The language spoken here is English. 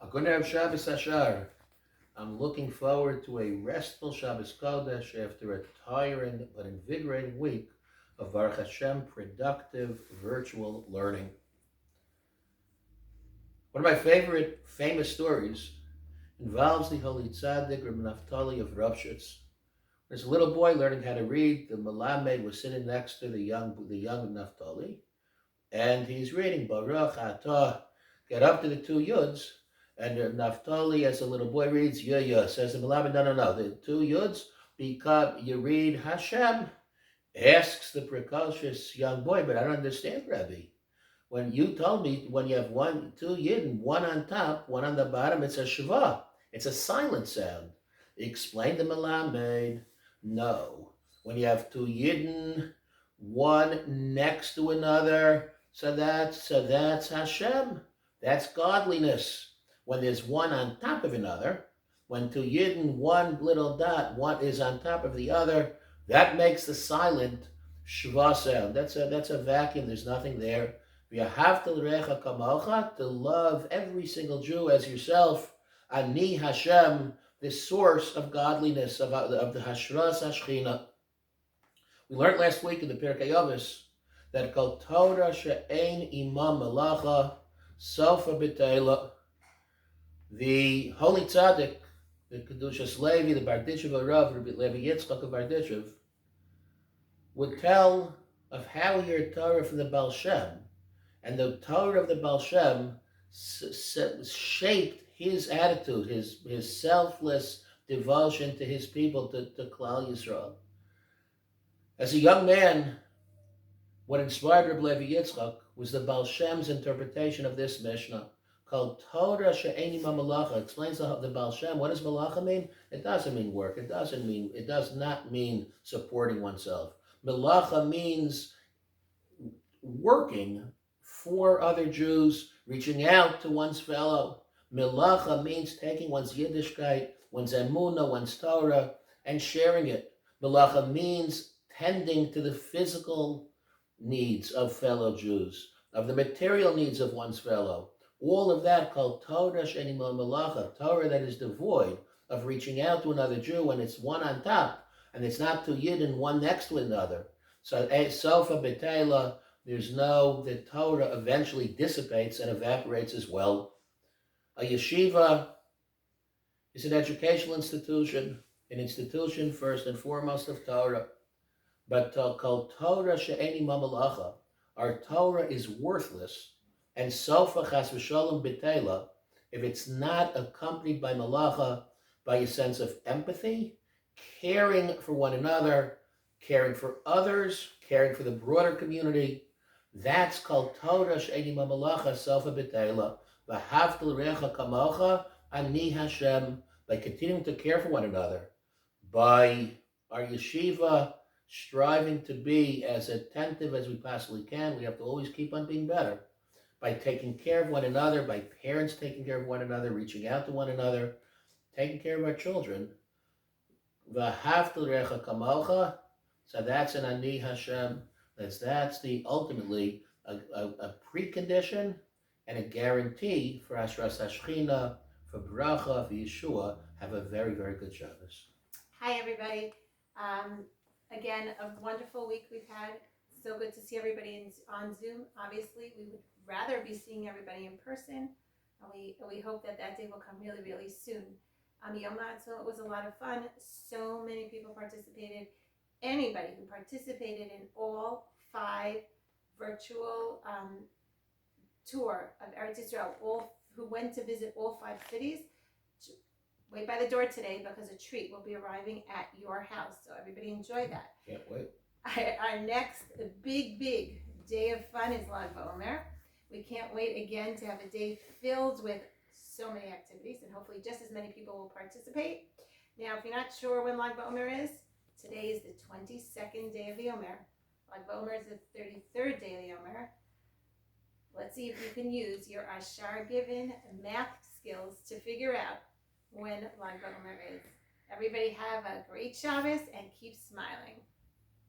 Hakunev Shabbos Ashar. I'm looking forward to a restful Shabbos Kodesh after a tiring but invigorating week of Baruch Hashem productive virtual learning. One of my favorite famous stories involves the Holy Tzaddik Reb Naftali of Ropshitz. There's a little boy learning how to read. The Melamed was sitting next to the young Naftali, and he's reading Baruch Atah. Get up to the two Yuds, and Naftali, as the little boy reads, says the Melamed, no, the two Yuds, because you read Hashem, asks the precocious young boy, but I don't understand, Rabbi. When you told me when you have two Yidden, one on top, one on the bottom, it's a Shava. It's a silent sound. Explain the Melamed. No. When you have two Yidden, one next to another, so that's Hashem. That's godliness. When there's one on top of another, when two Yidden, one little dot, one is on top of the other, that makes the silent Shava sound. That's a vacuum. There's nothing there. You have to love every single Jew as yourself. Ani Hashem, the source of godliness, of the Hashras Hashchina. We learned last week in the Pirkei Avos that Kol Torah she'ein imam melacha sofa b'teila. The Holy Tzaddik, the Kedushas Levi, the Barditchev Rav, Rabbi Levi Yitzchak of Barditchev, would tell of how he heard Torah from the Baal Shem. And the Torah of the Baal Shem shaped his attitude, his selfless devotion to his people, to Klal Yisrael. As a young man, what inspired Reb Levi Yitzchak was the Baal Shem's interpretation of this Mishnah, called Torah she'ein imam melacha. Explains the Baal Shem. What does melacha mean? It doesn't mean work. It does not mean supporting oneself. Melacha means working for other Jews, reaching out to one's fellow. Melacha means taking one's Yiddishkeit, one's Emunah, one's Torah, and sharing it. Melacha means tending to the physical needs of fellow Jews, of the material needs of one's fellow. All of that called Torah she'ein imam melacha, Torah that is devoid of reaching out to another Jew when it's one on top, and it's not two Yidden, one next to another. So, Sofa B'Teila, the Torah eventually dissipates and evaporates as well. A yeshiva is an educational institution, an institution first and foremost of Torah. But called Torah she'ein imam melacha, our Torah is worthless, and sofa chas v'shalom b'teila, if it's not accompanied by melacha, by a sense of empathy, caring for one another, caring for others, caring for the broader community. That's called Torah she'ein imam melacha, sofa b'teila, v'havta l'recha kamocha, ani Hashem, by continuing to care for one another, by our yeshiva striving to be as attentive as we possibly can. We have to always keep on being better. By taking care of one another, by parents taking care of one another, reaching out to one another, taking care of our children. V'havta l'recha kamocha, so that's an ani Hashem. That's the ultimately a precondition and a guarantee for Hashras Hashchina, for Bracha, for Yeshua. Have a very, very good Shabbos. Hi, everybody. Again, a wonderful week we've had. So good to see everybody on Zoom. Obviously, we would rather be seeing everybody in person. We hope that day will come really, really soon. Yom Ha'atzmaut was a lot of fun. So many people participated. Anybody who participated in all 5 virtual tour of Eretz Yisrael, who went to visit all 5 cities, wait by the door today because a treat will be arriving at your house. So everybody enjoy that. Can't wait. Our next big day of fun is Lag BaOmer. We can't wait again to have a day filled with so many activities, and hopefully just as many people will participate. Now, if you're not sure when Lag BaOmer is, today is the 22nd day of the Omer. Lag BaOmer is the 33rd day of the Omer. Let's see if you can use your Ashar Given math skills to figure out when Lag BaOmer is. Everybody have a great Shabbos and keep smiling.